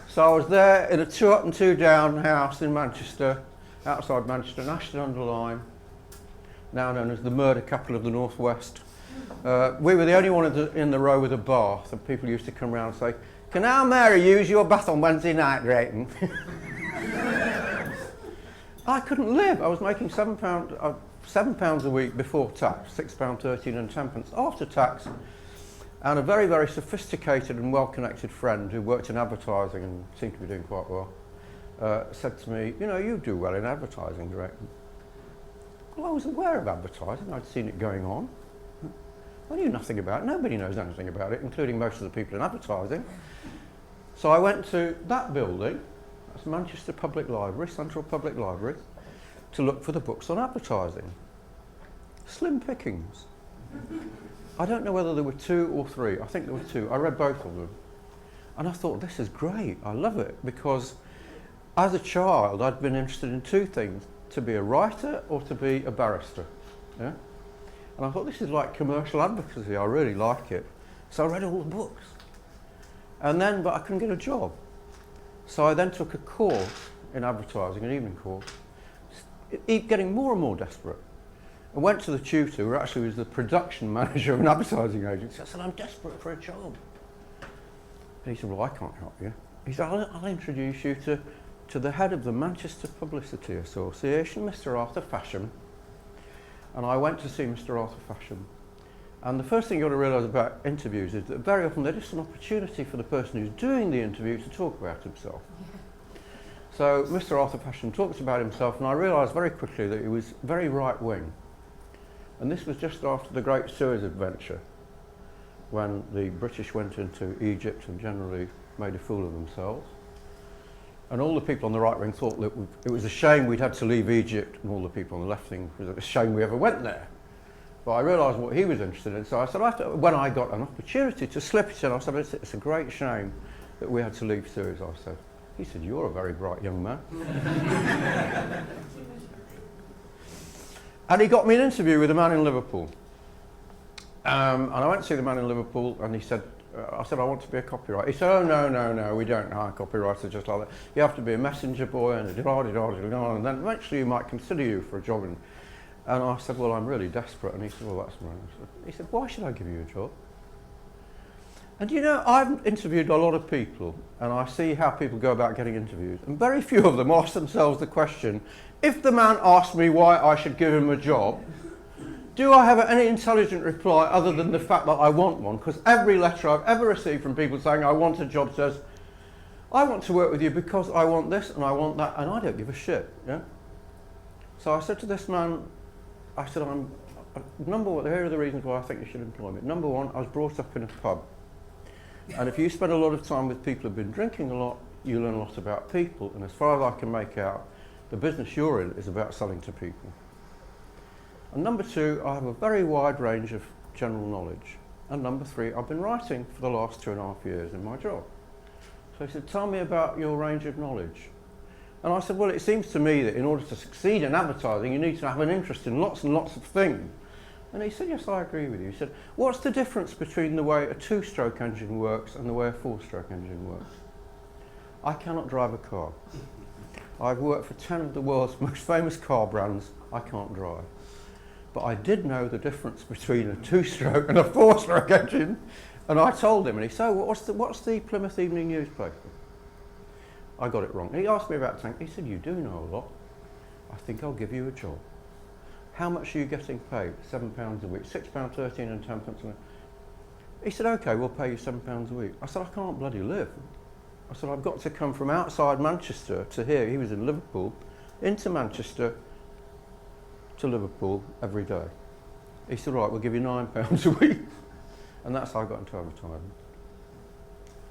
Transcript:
So I was there in a 2 up and 2 down house in Manchester, outside Manchester, in Ashton-under-Lyne, now known as the murder capital of the Northwest. We were the only one in the row with a bath, and people used to come around and say, "Can our Mary use your bath on Wednesday night, Drayton?" I couldn't live. I was making £7 a week before tax, £6.13 and 10 after tax. And a very, very sophisticated and well-connected friend who worked in advertising and seemed to be doing quite well, said to me, "You know, you do well in advertising, Drayton." Well, I was aware of advertising. I'd seen it going on. I knew nothing about it. Nobody knows anything about it, including most of the people in advertising. So I went to that building, that's Manchester Public Library, Central Public Library, to look for the books on advertising. Slim pickings. I don't know whether there were 2 or 3. I think there were 2. I read both of them. And I thought, this is great. I love it. Because as a child, I'd been interested in 2 things: to be a writer or to be a barrister. Yeah? And I thought, this is like commercial advocacy. I really like it. So I read all the books. And then, but I couldn't get a job. So I then took a course in advertising, an evening course, getting more and more desperate. I went to the tutor, who actually was the production manager of an advertising agency. I said, "I'm desperate for a job." And he said, "Well, I can't help you." He said, I'll introduce you to the head of the Manchester Publicity Association, Mr. Arthur Fasham." And I went to see Mr. Arthur Fasham. And the first thing you've got to realise about interviews is that very often they're just an opportunity for the person who's doing the interview to talk about himself. So Mr. Arthur Fasham talks about himself, and I realised very quickly that he was very right-wing. And this was just after the Great Suez Adventure, when the British went into Egypt and generally made a fool of themselves. And all the people on the right wing thought that it was a shame we'd had to leave Egypt, and all the people on the left wing, it was a shame we ever went there. But I realised what he was interested in, so I said, when I got an opportunity to slip it in, I said, it's a great shame that we had to leave Suez, I said. He said, "You're a very bright young man." And he got me an interview with a man in Liverpool. And I went to see the man in Liverpool, and he said, I said, "I want to be a copywriter." He said, "Oh, no, we don't hire copywriters just like that. You have to be a messenger boy," and and then eventually you might consider you for a job. And I said, "Well, I'm really desperate." And he said, "Well, that's right." He said, "Why should I give you a job?" And you know, I've interviewed a lot of people, and I see how people go about getting interviews, and very few of them ask themselves the question, if the man asked me why I should give him a job, do I have any intelligent reply other than the fact that I want one? Because every letter I've ever received from people saying I want a job says, "I want to work with you because I want this and I want that, and I don't give a shit." Yeah? So I said to this man, I said, "Number one, here are the reasons why I think you should employ me. Number one, I was brought up in a pub. And if you spend a lot of time with people who've been drinking a lot, you learn a lot about people. And as far as I can make out, the business you're in is about selling to people. And number two, I have a very wide range of general knowledge. And number three, I've been writing for the last 2.5 years in my job." So he said, "Tell me about your range of knowledge." And I said, "Well, it seems to me that in order to succeed in advertising, you need to have an interest in lots and lots of things." And he said, "Yes, I agree with you." He said, "What's the difference between the way a 2-stroke engine works and the way a 4-stroke engine works?" I cannot drive a car. I've worked for 10 of the world's most famous car brands. I can't drive. But I did know the difference between a 2-stroke and a 4-stroke engine. And I told him, and he said, what's the Plymouth Evening newspaper? I got it wrong. And he asked me about tank. He said, "You do know a lot. I think I'll give you a job. How much are you getting paid?" £7 a week, £6.13 and 10 a week. He said, "OK, we'll pay you £7 a week." I said, "I can't bloody live." I said, "I've got to come from outside Manchester to here." He was in Liverpool, into Manchester to Liverpool every day. He said, "Right, we'll give you £9 a week." And that's how I got into advertising.